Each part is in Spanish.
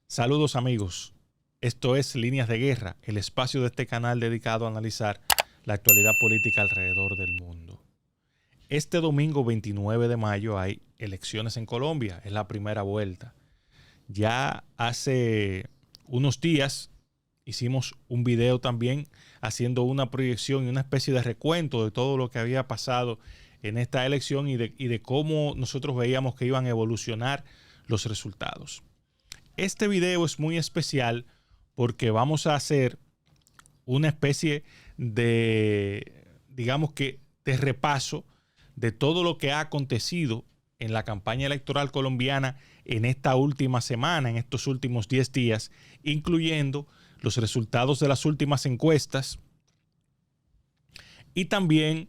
Saludos amigos, esto es Líneas de Guerra, el espacio de este canal dedicado a analizar la actualidad política alrededor del mundo. Este domingo 29 de mayo hay elecciones en Colombia, es la primera vuelta. Ya hace unos días hicimos un video también haciendo una proyección y una especie de recuento de todo lo que había pasado en esta elección y de cómo nosotros veíamos que iban a evolucionar los resultados. Este video es muy especial porque vamos a hacer una especie de, digamos que, de repaso de todo lo que ha acontecido en la campaña electoral colombiana en esta última semana, en estos últimos 10 días, incluyendo los resultados de las últimas encuestas y también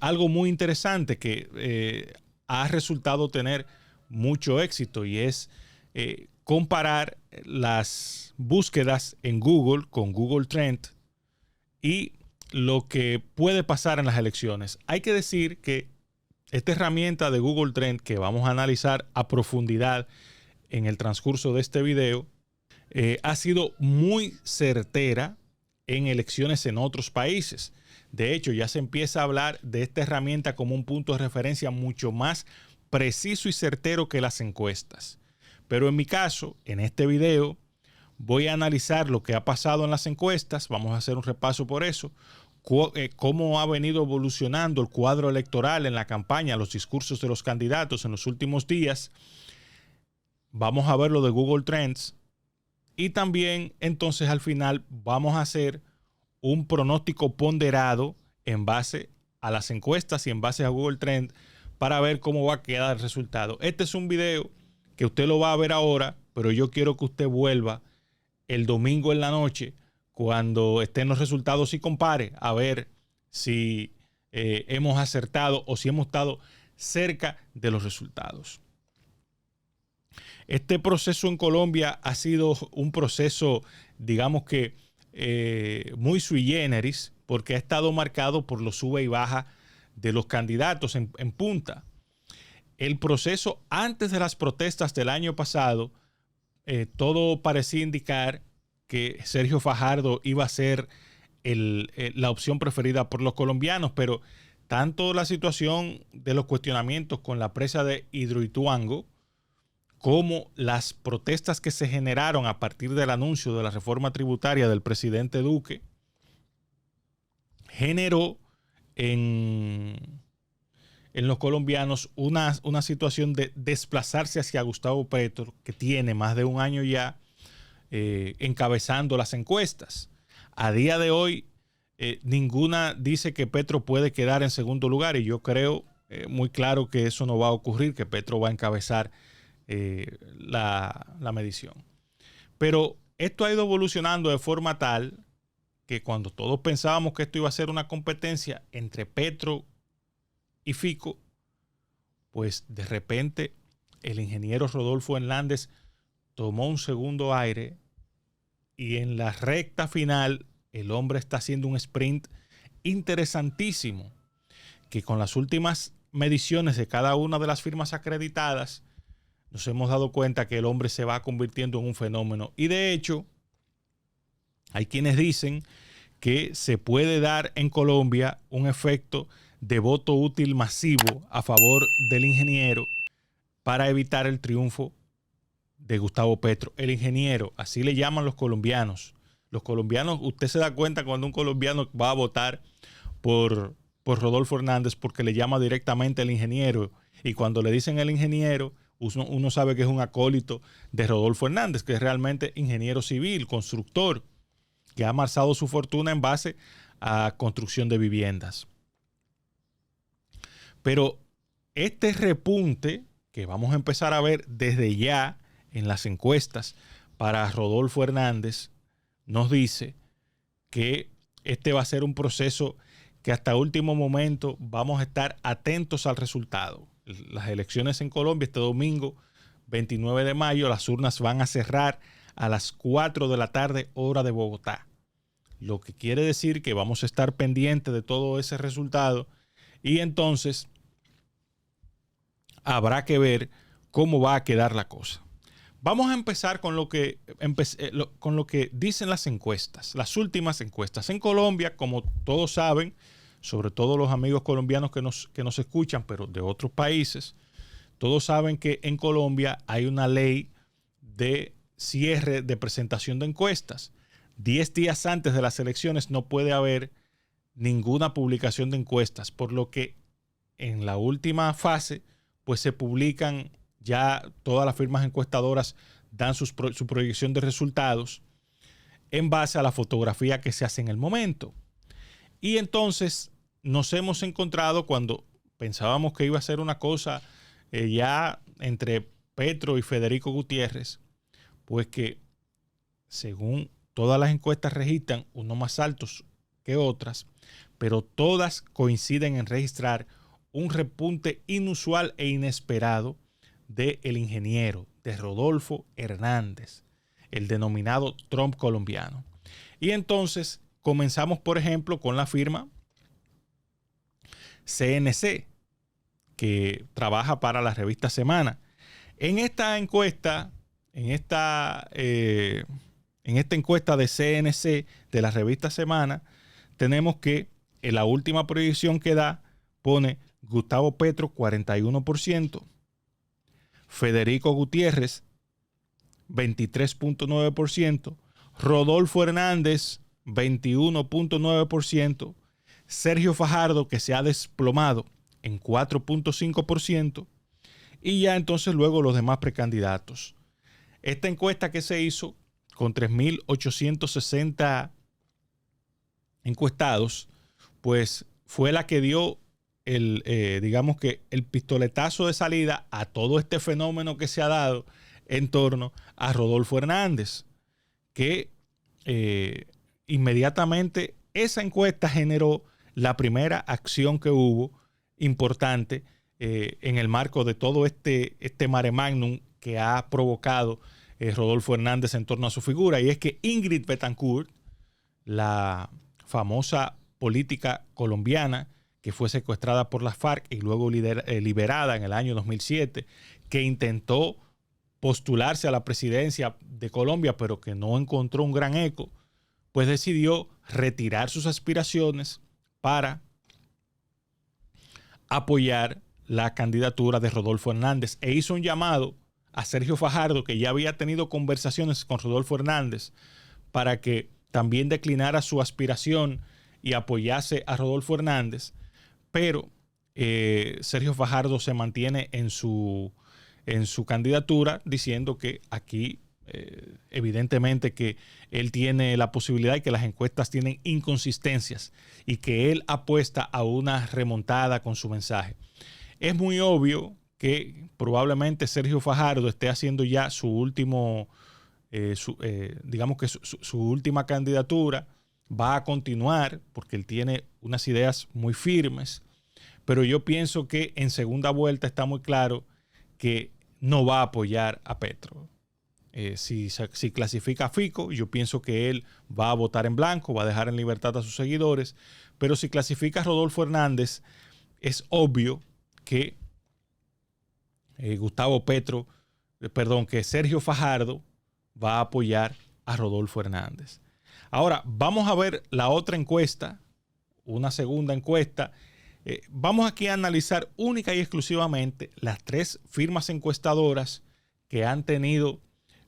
algo muy interesante que ha resultado tener mucho éxito y es comparar las búsquedas en Google con Google Trends y lo que puede pasar en las elecciones. Hay que decir que esta herramienta de Google Trends que vamos a analizar a profundidad en el transcurso de este video ha sido muy certera en elecciones en otros países. De hecho, ya se empieza a hablar de esta herramienta como un punto de referencia mucho más preciso y certero que las encuestas. Pero en mi caso, en este video, voy a analizar lo que ha pasado en las encuestas. Vamos a hacer un repaso por eso. Cómo ha venido evolucionando el cuadro electoral en la campaña, los discursos de los candidatos en los últimos días. Vamos a ver lo de Google Trends. Y también, entonces, al final, vamos a hacer un pronóstico ponderado en base a las encuestas y en base a Google Trends para ver cómo va a quedar el resultado. Este es un video que usted lo va a ver ahora, pero yo quiero que usted vuelva el domingo en la noche cuando estén los resultados y compare a ver si hemos acertado o si hemos estado cerca de los resultados. Este proceso en Colombia ha sido un proceso, digamos que muy sui generis, porque ha estado marcado por los sube y baja de los candidatos en punta. El proceso antes de las protestas del año pasado, todo parecía indicar que Sergio Fajardo iba a ser la opción preferida por los colombianos, pero tanto la situación de los cuestionamientos con la presa de Hidroituango como las protestas que se generaron a partir del anuncio de la reforma tributaria del presidente Duque generó en los colombianos una situación de desplazarse hacia Gustavo Petro, que tiene más de un año ya encabezando las encuestas. A día de hoy, ninguna dice que Petro puede quedar en segundo lugar y yo creo muy claro que eso no va a ocurrir, que Petro va a encabezar la medición. Pero esto ha ido evolucionando de forma tal que cuando todos pensábamos que esto iba a ser una competencia entre Petro y Fico, pues de repente el ingeniero Rodolfo Hernández tomó un segundo aire y en la recta final el hombre está haciendo un sprint interesantísimo que con las últimas mediciones de cada una de las firmas acreditadas nos hemos dado cuenta que el hombre se va convirtiendo en un fenómeno y de hecho hay quienes dicen que se puede dar en Colombia un efecto de voto útil masivo a favor del ingeniero para evitar el triunfo de Gustavo Petro. El ingeniero, así le llaman los colombianos. Los colombianos, usted se da cuenta cuando un colombiano va a votar por Rodolfo Hernández porque le llama directamente el ingeniero. Y cuando le dicen el ingeniero, uno sabe que es un acólito de Rodolfo Hernández, que es realmente ingeniero civil, constructor, que ha amasado su fortuna en base a construcción de viviendas. Pero este repunte que vamos a empezar a ver desde ya en las encuestas para Rodolfo Hernández nos dice que este va a ser un proceso que hasta último momento vamos a estar atentos al resultado. Las elecciones en Colombia este domingo 29 de mayo, las urnas van a cerrar a las 4 de la tarde hora de Bogotá. lo que quiere decir que vamos a estar pendientes de todo ese resultado y entonces habrá que ver cómo va a quedar la cosa. Vamos a empezar con lo que dicen las encuestas, las últimas encuestas. En Colombia, como todos saben, sobre todo los amigos colombianos que nos escuchan, pero de otros países, todos saben que en Colombia hay una ley de cierre de presentación de encuestas. 10 días antes de las elecciones no puede haber ninguna publicación de encuestas, por lo que en la última fase pues se publican ya todas las firmas encuestadoras dan su proyección de resultados en base a la fotografía que se hace en el momento. Y entonces nos hemos encontrado cuando pensábamos que iba a ser una cosa ya entre Petro y Federico Gutiérrez, pues que según todas las encuestas registran unos más altos que otras, pero todas coinciden en registrar un repunte inusual e inesperado del ingeniero, de Rodolfo Hernández, el denominado Trump colombiano. Y entonces comenzamos, por ejemplo, con la firma CNC, que trabaja para la revista Semana. En esta encuesta, en esta encuesta de CNC de la revista Semana, tenemos que en la última proyección que da pone Gustavo Petro 41%, Federico Gutiérrez 23.9%, Rodolfo Hernández 21.9%, Sergio Fajardo, que se ha desplomado en 4.5%, y ya entonces luego los demás precandidatos. Esta encuesta que se hizo con 3.860 encuestados, pues fue la que dio digamos que el pistoletazo de salida a todo este fenómeno que se ha dado en torno a Rodolfo Hernández, que inmediatamente esa encuesta generó la primera acción que hubo importante en el marco de todo este mare magnum que ha provocado Rodolfo Hernández en torno a su figura, y es que Ingrid Betancourt, la famosa política colombiana que fue secuestrada por las FARC y luego liberada en el año 2007, que intentó postularse a la presidencia de Colombia, pero que no encontró un gran eco, pues decidió retirar sus aspiraciones para apoyar la candidatura de Rodolfo Hernández e hizo un llamado a Sergio Fajardo, que ya había tenido conversaciones con Rodolfo Hernández, para que también declinara su aspiración y apoyase a Rodolfo Hernández, pero Sergio Fajardo se mantiene en su candidatura, diciendo que aquí evidentemente que él tiene la posibilidad y que las encuestas tienen inconsistencias y que él apuesta a una remontada con su mensaje. Es muy obvio que probablemente Sergio Fajardo esté haciendo ya su último, digamos que su última candidatura. Va a continuar porque él tiene unas ideas muy firmes, pero yo pienso que en segunda vuelta está muy claro que no va a apoyar a Petro. Si clasifica a Fico, yo pienso que él va a votar en blanco, va a dejar en libertad a sus seguidores, pero si clasifica a Rodolfo Hernández, es obvio que que Sergio Fajardo va a apoyar a Rodolfo Hernández. Ahora, vamos a ver la otra encuesta, una segunda encuesta. Vamos aquí a analizar única y exclusivamente las tres firmas encuestadoras que han tenido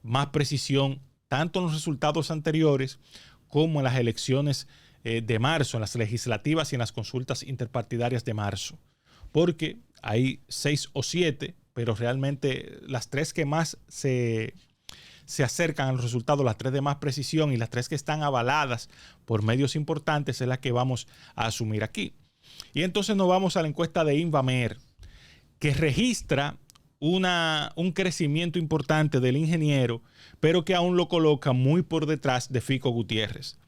más precisión, tanto en los resultados anteriores como en las elecciones de marzo, en las legislativas y en las consultas interpartidarias de marzo. Porque hay 6 o 7, pero realmente las tres que más se acercan a los resultados, las tres de más precisión y las tres que están avaladas por medios importantes es la que vamos a asumir aquí. Y entonces nos vamos a la encuesta de Invamer, que registra un crecimiento importante del ingeniero, pero que aún lo coloca muy por detrás de Fico Gutiérrez.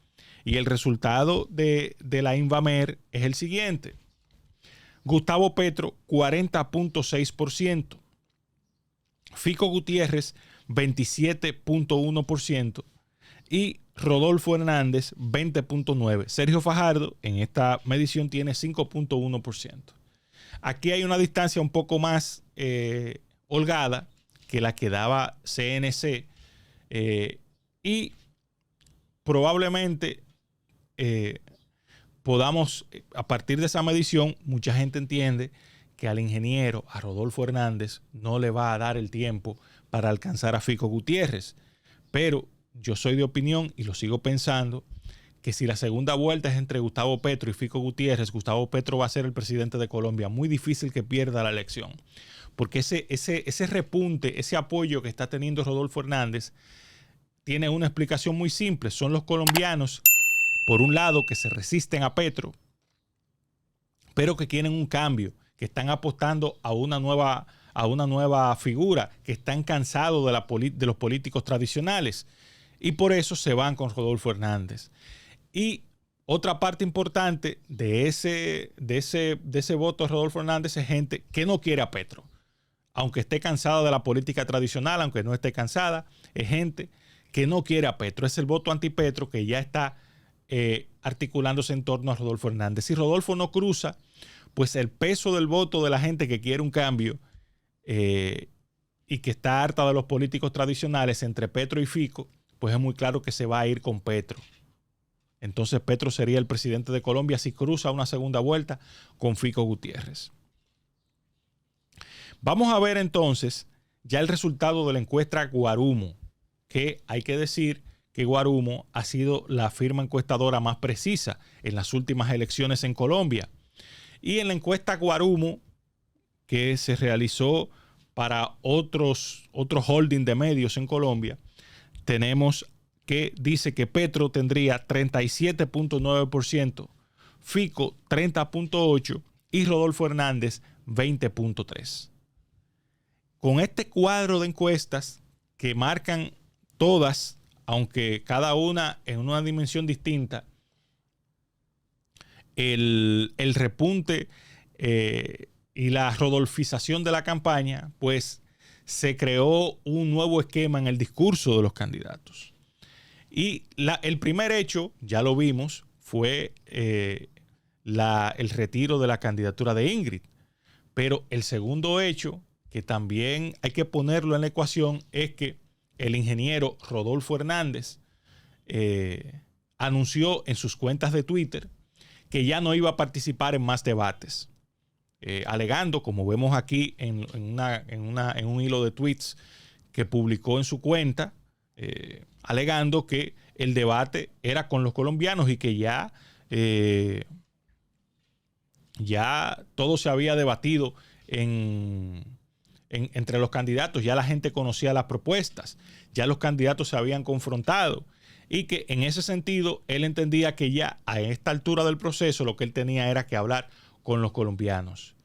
Y el resultado de la Invamer es el siguiente. Gustavo Petro, 40.6%. Fico Gutiérrez, 27.1%. Y Rodolfo Hernández 20.9%. Sergio Fajardo en esta medición tiene 5.1%. Aquí hay una distancia un poco más holgada que la que daba CNC y probablemente podamos, a partir de esa medición, mucha gente entiende que al ingeniero, a Rodolfo Hernández, no le va a dar el tiempo para alcanzar a Fico Gutiérrez. Pero yo soy de opinión y lo sigo pensando que si la segunda vuelta es entre Gustavo Petro y Fico Gutiérrez, Gustavo Petro va a ser el presidente de Colombia. Muy difícil que pierda la elección. Porque ese repunte, ese apoyo que está teniendo Rodolfo Hernández tiene una explicación muy simple. Son los colombianos, por un lado, que se resisten a Petro, pero que quieren un cambio, que están apostando a una nueva figura, que están cansados de los políticos tradicionales. Y por eso se van con Rodolfo Hernández. Y otra parte importante de ese voto de Rodolfo Hernández es gente que no quiere a Petro. Aunque esté cansada de la política tradicional, aunque no esté cansada, es gente que no quiere a Petro. Es el voto antipetro que ya está articulándose en torno a Rodolfo Hernández. Si Rodolfo no cruza, pues el peso del voto de la gente que quiere un cambio y que está harta de los políticos tradicionales entre Petro y Fico, pues es muy claro que se va a ir con Petro. Entonces Petro sería el presidente de Colombia si cruza una segunda vuelta con Fico Gutiérrez. Vamos a ver entonces ya el resultado de la encuesta Guarumo, que hay que decir que Guarumo ha sido la firma encuestadora más precisa en las últimas elecciones en Colombia. Y en la encuesta Guarumo, que se realizó para otros holding de medios en Colombia, tenemos que dice que Petro tendría 37.9%, Fico 30.8% y Rodolfo Hernández 20.3%. Con este cuadro de encuestas que marcan todas, aunque cada una en una dimensión distinta, el repunte y la rodolfización de la campaña, pues se creó un nuevo esquema en el discurso de los candidatos. Y el primer hecho, ya lo vimos, fue el retiro de la candidatura de Ingrid. Pero el segundo hecho, que también hay que ponerlo en la ecuación, es que el ingeniero Rodolfo Hernández anunció en sus cuentas de Twitter que ya no iba a participar en más debates, alegando, como vemos aquí en un hilo de tweets que publicó en su cuenta, alegando que el debate era con los colombianos y que ya todo se había debatido entre los candidatos, ya la gente conocía las propuestas, ya los candidatos se habían confrontado y que en ese sentido él entendía que ya a esta altura del proceso lo que él tenía era que hablar con los colombianos.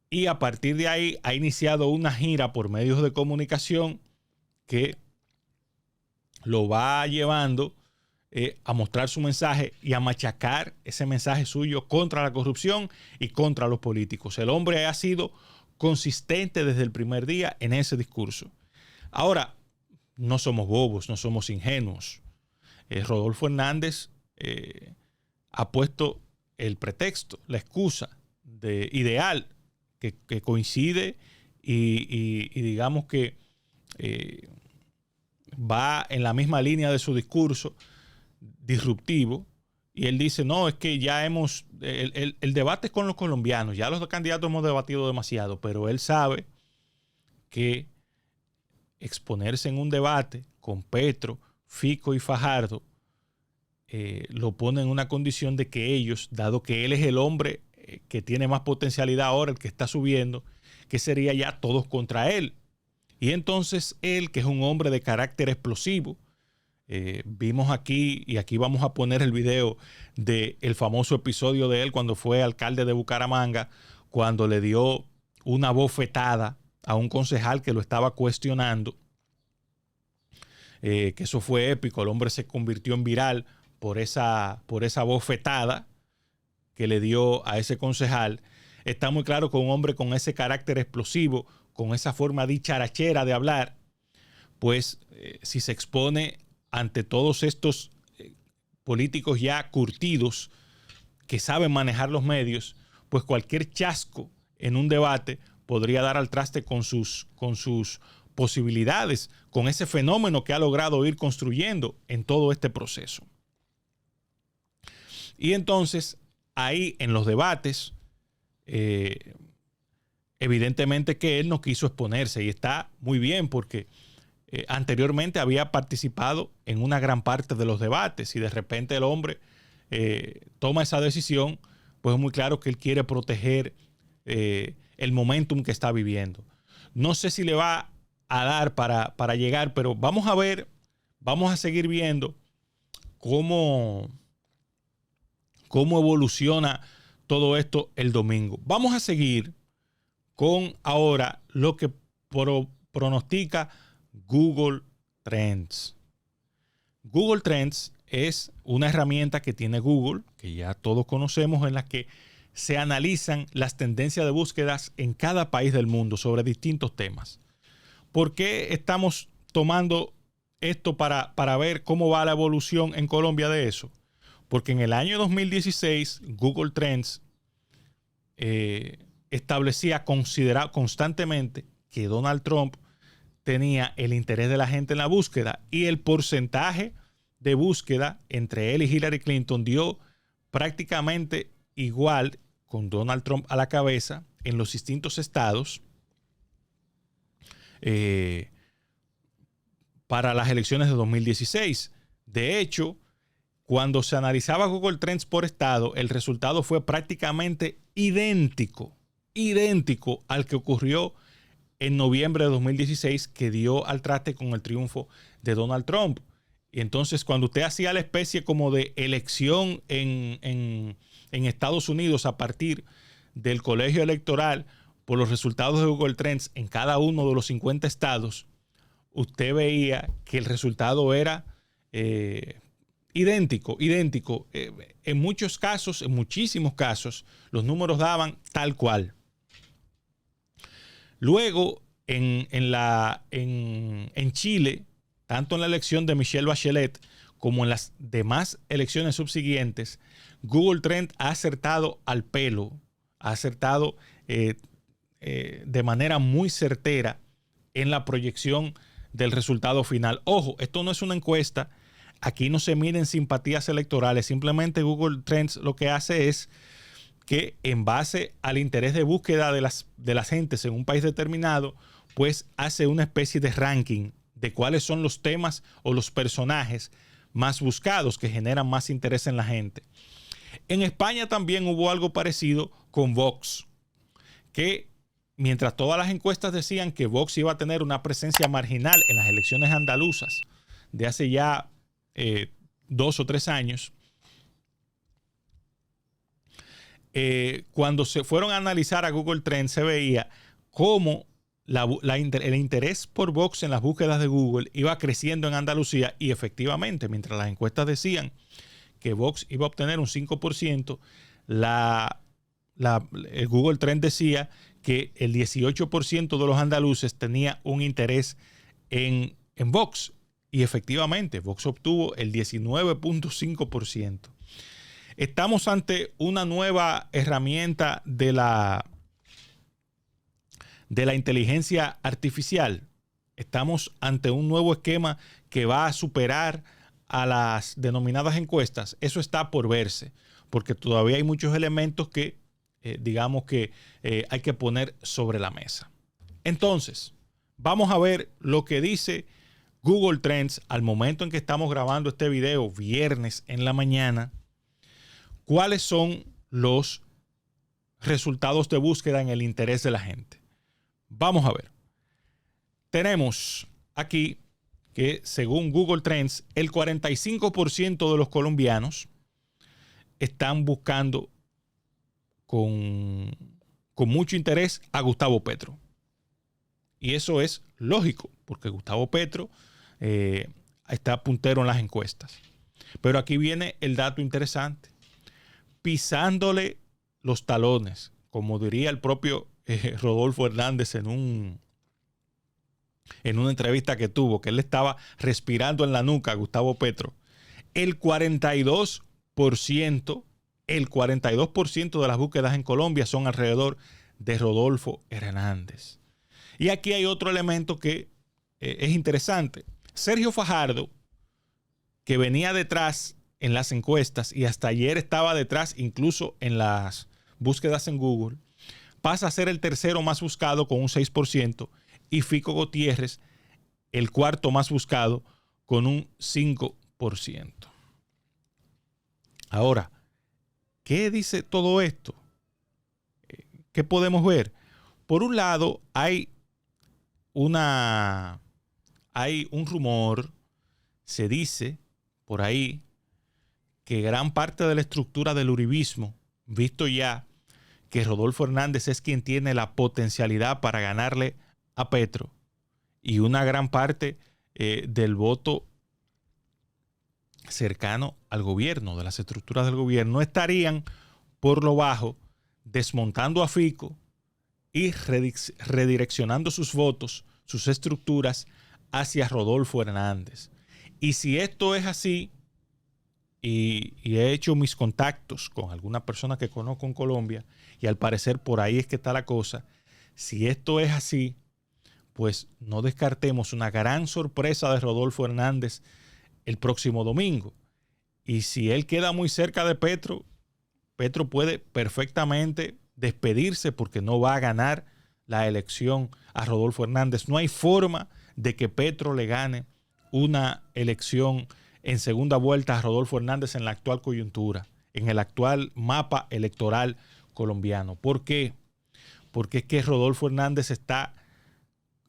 Y a partir de ahí ha iniciado una gira por medios de comunicación que lo va llevando a mostrar su mensaje y a machacar ese mensaje suyo contra la corrupción y contra los políticos. El hombre ha sido consistente desde el primer día en ese discurso. Ahora, no somos bobos, no somos ingenuos. Rodolfo Hernández ha puesto el pretexto, la excusa ideal que coincide y digamos que va en la misma línea de su discurso disruptivo. Y él dice, no, es que ya el debate es con los colombianos, ya los candidatos hemos debatido demasiado, pero él sabe que exponerse en un debate con Petro, Fico y Fajardo lo pone en una condición de que ellos, dado que él es el hombre que tiene más potencialidad ahora, el que está subiendo, que sería ya todos contra él. Y entonces él, que es un hombre de carácter explosivo, vimos aquí, y aquí vamos a poner el video del famoso episodio de él cuando fue alcalde de Bucaramanga, cuando le dio una bofetada a un concejal que lo estaba cuestionando, que eso fue épico. El hombre se convirtió en viral por esa bofetada que le dio a ese concejal. Está muy claro que un hombre con ese carácter explosivo, con esa forma dicharachera de hablar, pues si se expone ante todos estos políticos ya curtidos que saben manejar los medios, pues cualquier chasco en un debate podría dar al traste con sus posibilidades, con ese fenómeno que ha logrado ir construyendo en todo este proceso. Y entonces, ahí en los debates, evidentemente que él no quiso exponerse, y está muy bien porque anteriormente había participado en una gran parte de los debates, y de repente el hombre toma esa decisión, pues es muy claro que él quiere proteger el momentum que está viviendo. No sé si le va a dar para llegar, pero vamos a ver, vamos a seguir viendo cómo evoluciona todo esto el domingo. Vamos a seguir con ahora lo que pronostica Google Trends. Google Trends es una herramienta que tiene Google, que ya todos conocemos, en la que se analizan las tendencias de búsquedas en cada país del mundo sobre distintos temas. ¿Por qué estamos tomando esto para ver cómo va la evolución en Colombia de eso? Porque en el año 2016 Google Trends establecía constantemente que Donald Trump tenía el interés de la gente en la búsqueda, y el porcentaje de búsqueda entre él y Hillary Clinton dio prácticamente igual, con Donald Trump a la cabeza en los distintos estados para las elecciones de 2016. De hecho, cuando se analizaba Google Trends por estado, el resultado fue prácticamente idéntico al que ocurrió en noviembre de 2016, que dio al traste con el triunfo de Donald Trump. Y entonces, cuando usted hacía la especie como de elección en Estados Unidos a partir del colegio electoral por los resultados de Google Trends en cada uno de los 50 estados, usted veía que el resultado era idéntico. En muchos casos, en muchísimos casos, los números daban tal cual. Luego, en Chile, tanto en la elección de Michelle Bachelet como en las demás elecciones subsiguientes, Google Trends ha acertado al pelo, ha acertado de manera muy certera en la proyección del resultado final. Ojo, esto no es una encuesta, aquí no se miden simpatías electorales, simplemente Google Trends lo que hace es que, en base al interés de búsqueda de las gentes en un país determinado, pues hace una especie de ranking de cuáles son los temas o los personajes más buscados que generan más interés en la gente. En España también hubo algo parecido con Vox, que mientras todas las encuestas decían que Vox iba a tener una presencia marginal en las elecciones andaluzas de hace ya 2 o 3 años, cuando se fueron a analizar a Google Trends, se veía cómo el interés por Vox en las búsquedas de Google iba creciendo en Andalucía, y efectivamente, mientras las encuestas decían que Vox iba a obtener un 5%, el Google Trends decía que el 18% de los andaluces tenía un interés en Vox, y efectivamente Vox obtuvo el 19.5%. Estamos ante una nueva herramienta de la inteligencia artificial. Estamos ante un nuevo esquema que va a superar a las denominadas encuestas. Eso está por verse, porque todavía hay muchos elementos que, hay que poner sobre la mesa. Entonces, vamos a ver lo que dice Google Trends al momento en que estamos grabando este video, viernes en la mañana. ¿Cuáles son los resultados de búsqueda en el interés de la gente? Vamos a ver. Tenemos aquí que, según Google Trends, el 45% de los colombianos están buscando con mucho interés a Gustavo Petro. Y eso es lógico, porque Gustavo Petro está puntero en las encuestas. Pero aquí viene el dato interesante. Pisándole los talones, como diría el propio Rodolfo Hernández en una entrevista que tuvo, que él estaba respirando en la nuca a Gustavo Petro. el 42%, el 42% de las búsquedas en Colombia son alrededor de Rodolfo Hernández. Y aquí hay otro elemento que es interesante. Sergio Fajardo, que venía detrás en las encuestas y hasta ayer estaba detrás incluso en las búsquedas en Google, pasa a ser el tercero más buscado con un 6% y Fico Gutiérrez el cuarto más buscado con un 5%. Ahora, ¿qué dice todo esto? ¿Qué podemos ver? Por un lado, hay un rumor, se dice por ahí que gran parte de la estructura del uribismo, visto ya que Rodolfo Hernández es quien tiene la potencialidad para ganarle a Petro, y una gran parte del voto cercano al gobierno, de las estructuras del gobierno, estarían por lo bajo desmontando a Fico y redireccionando sus votos, sus estructuras hacia Rodolfo Hernández. Y si esto es así, y he hecho mis contactos con alguna persona que conozco en Colombia, y al parecer por ahí es que está la cosa, si esto es así, pues no descartemos una gran sorpresa de Rodolfo Hernández el próximo domingo. Y si él queda muy cerca de Petro, Petro puede perfectamente despedirse porque no va a ganar la elección a Rodolfo Hernández. No hay forma de que Petro le gane una elección en segunda vuelta a Rodolfo Hernández en la actual coyuntura, en el actual mapa electoral colombiano. ¿Por qué? Porque es que Rodolfo Hernández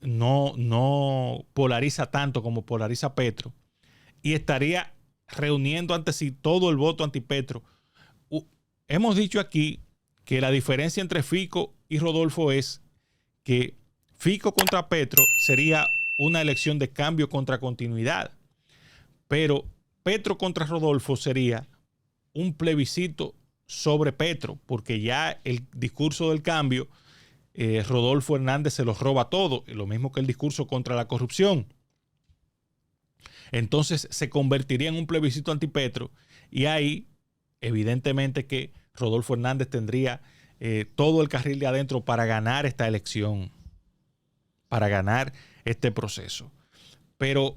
no polariza tanto como polariza Petro y estaría reuniendo ante sí todo el voto antipetro. Hemos dicho aquí que la diferencia entre Fico y Rodolfo es que Fico contra Petro sería una elección de cambio contra continuidad, pero Petro contra Rodolfo sería un plebiscito sobre Petro, porque ya el discurso del cambio, Rodolfo Hernández se los roba todo, lo mismo que el discurso contra la corrupción. Entonces se convertiría en un plebiscito antipetro y ahí evidentemente que Rodolfo Hernández tendría todo el carril de adentro para ganar esta elección, para ganar este proceso. Pero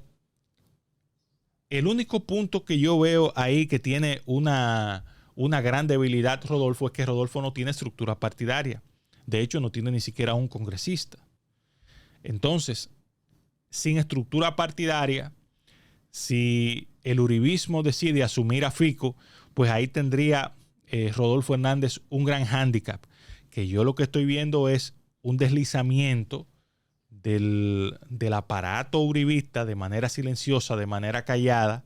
el único punto que yo veo ahí que tiene una gran debilidad Rodolfo es que Rodolfo no tiene estructura partidaria. De hecho, no tiene ni siquiera un congresista. Entonces, sin estructura partidaria, si el uribismo decide asumir a Fico, pues ahí tendría Rodolfo Hernández un gran hándicap, que yo lo que estoy viendo es un deslizamiento del aparato uribista de manera silenciosa, de manera callada,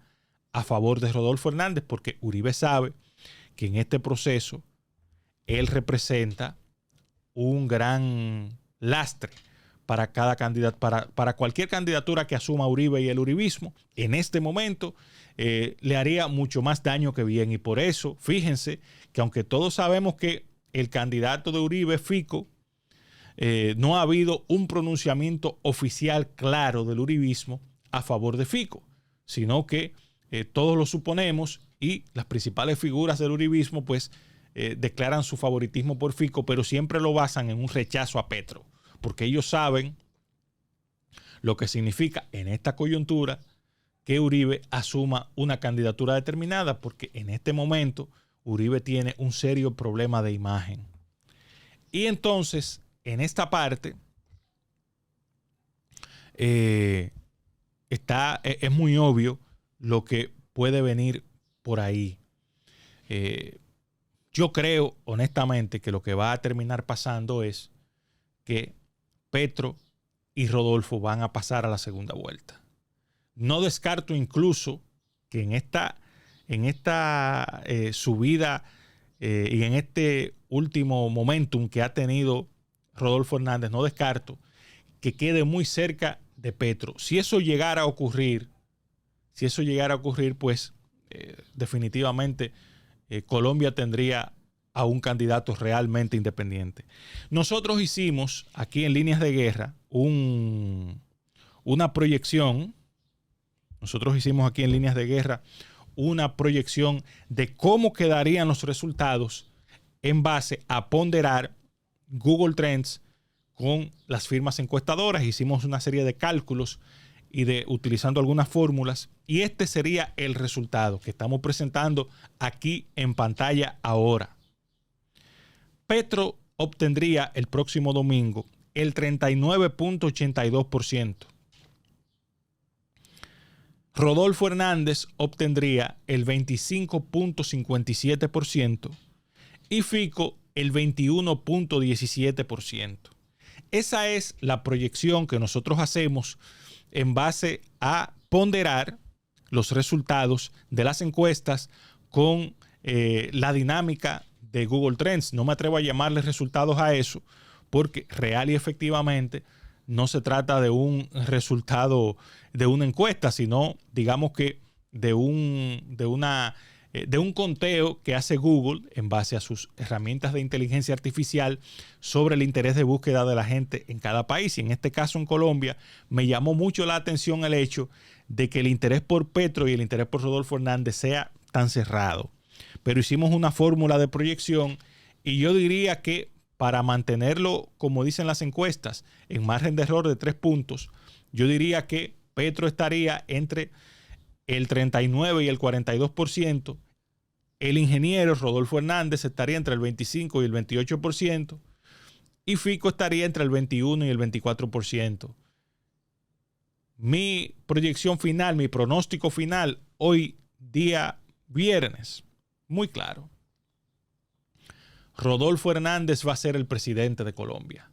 a favor de Rodolfo Hernández, porque Uribe sabe que en este proceso él representa un gran lastre para cada candidato, para cualquier candidatura que asuma Uribe y el uribismo. En este momento le haría mucho más daño que bien, y por eso fíjense que aunque todos sabemos que el candidato de Uribe, Fico, no ha habido un pronunciamiento oficial claro del uribismo a favor de Fico, sino que todos lo suponemos y las principales figuras del uribismo pues declaran su favoritismo por Fico, pero siempre lo basan en un rechazo a Petro, porque ellos saben lo que significa en esta coyuntura que Uribe asuma una candidatura determinada, porque en este momento Uribe tiene un serio problema de imagen. Y entonces, en esta parte, es muy obvio lo que puede venir por ahí. Yo creo, honestamente, que lo que va a terminar pasando es que Petro y Rodolfo van a pasar a la segunda vuelta. No descarto incluso que en esta subida y en este último momentum que ha tenido Rodolfo Hernández, no descarto que quede muy cerca de Petro. Si eso llegara a ocurrir, pues definitivamente Colombia tendría a un candidato realmente independiente. Nosotros hicimos aquí en Líneas de Guerra una proyección. Nosotros hicimos aquí en Líneas de Guerra una proyección de cómo quedarían los resultados en base a ponderar Google Trends con las firmas encuestadoras. Hicimos una serie de cálculos y utilizando algunas fórmulas, y este sería el resultado que estamos presentando aquí en pantalla ahora. Petro obtendría el próximo domingo el 39.82%. Rodolfo Hernández obtendría el 25.57% y Fico el 21.17%. Esa es la proyección que nosotros hacemos en base a ponderar los resultados de las encuestas con la dinámica de Google Trends. No me atrevo a llamarle resultados a eso porque real y efectivamente no se trata de un resultado de una encuesta, sino digamos que de un conteo que hace Google en base a sus herramientas de inteligencia artificial sobre el interés de búsqueda de la gente en cada país. Y en este caso en Colombia me llamó mucho la atención el hecho de que el interés por Petro y el interés por Rodolfo Hernández sea tan cerrado. Pero hicimos una fórmula de proyección y yo diría que para mantenerlo, como dicen las encuestas, en margen de error de 3 puntos, yo diría que Petro estaría entre el 39 y el 42%, el ingeniero Rodolfo Hernández estaría entre el 25 y el 28%, y Fico estaría entre el 21 y el 24%. Mi proyección final, mi pronóstico final, hoy día viernes, muy claro. Rodolfo Hernández va a ser el presidente de Colombia.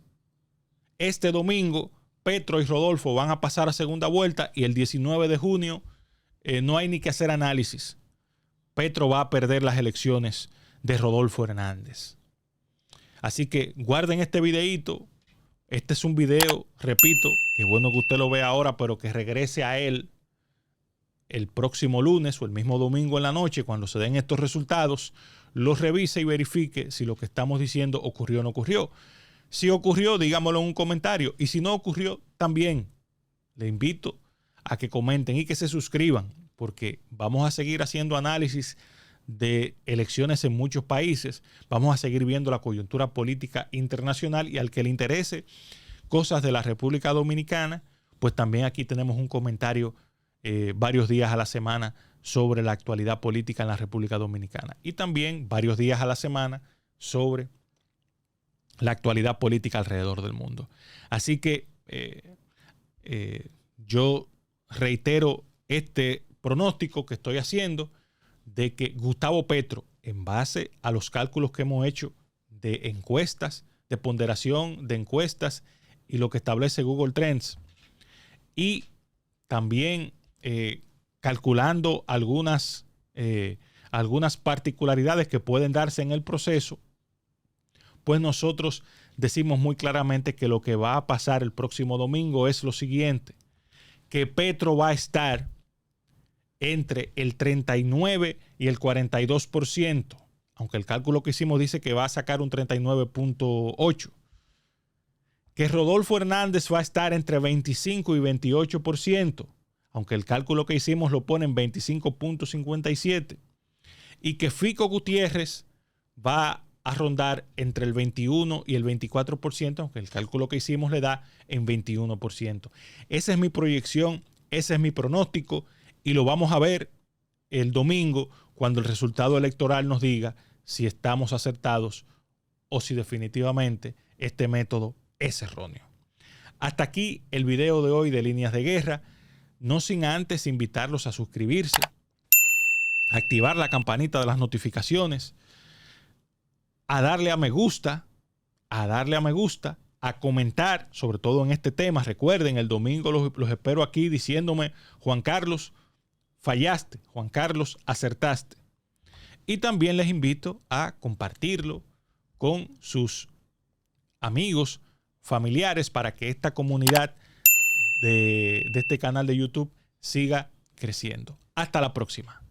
Este domingo, Petro y Rodolfo van a pasar a segunda vuelta y el 19 de junio no hay ni que hacer análisis. Petro va a perder las elecciones de Rodolfo Hernández. Así que guarden este videíto. Este es un video, repito, que bueno que usted lo vea ahora, pero que regrese a él el próximo lunes o el mismo domingo en la noche, cuando se den estos resultados, los revise y verifique si lo que estamos diciendo ocurrió o no ocurrió. Si ocurrió, dígamelo en un comentario. Y si no ocurrió, también le invito a que comenten y que se suscriban, porque vamos a seguir haciendo análisis de elecciones en muchos países. Vamos a seguir viendo la coyuntura política internacional, y al que le interese cosas de la República Dominicana, pues también aquí tenemos un comentario varios días a la semana sobre la actualidad política en la República Dominicana, y también varios días a la semana sobre la actualidad política alrededor del mundo. Así que yo reitero este pronóstico que estoy haciendo de que Gustavo Petro, en base a los cálculos que hemos hecho de encuestas, de ponderación de encuestas y lo que establece Google Trends, y también calculando algunas particularidades que pueden darse en el proceso, pues nosotros decimos muy claramente que lo que va a pasar el próximo domingo es lo siguiente: que Petro va a estar entre el 39 y el 42%, aunque el cálculo que hicimos dice que va a sacar un 39.8%. Que Rodolfo Hernández va a estar entre 25 y 28%, aunque el cálculo que hicimos lo pone en 25.57%. Y que Fico Gutiérrez va a rondar entre el 21 y el 24%, aunque el cálculo que hicimos le da en 21%. Esa es mi proyección, ese es mi pronóstico, y lo vamos a ver el domingo cuando el resultado electoral nos diga si estamos acertados o si definitivamente este método es erróneo. Hasta aquí el video de hoy de Líneas de Guerra, no sin antes invitarlos a suscribirse, a activar la campanita de las notificaciones, a darle a me gusta, a comentar, sobre todo en este tema. Recuerden, el domingo los espero aquí diciéndome: Juan Carlos, fallaste; Juan Carlos, acertaste. Y también les invito a compartirlo con sus amigos, familiares, para que esta comunidad de este canal de YouTube siga creciendo. Hasta la próxima.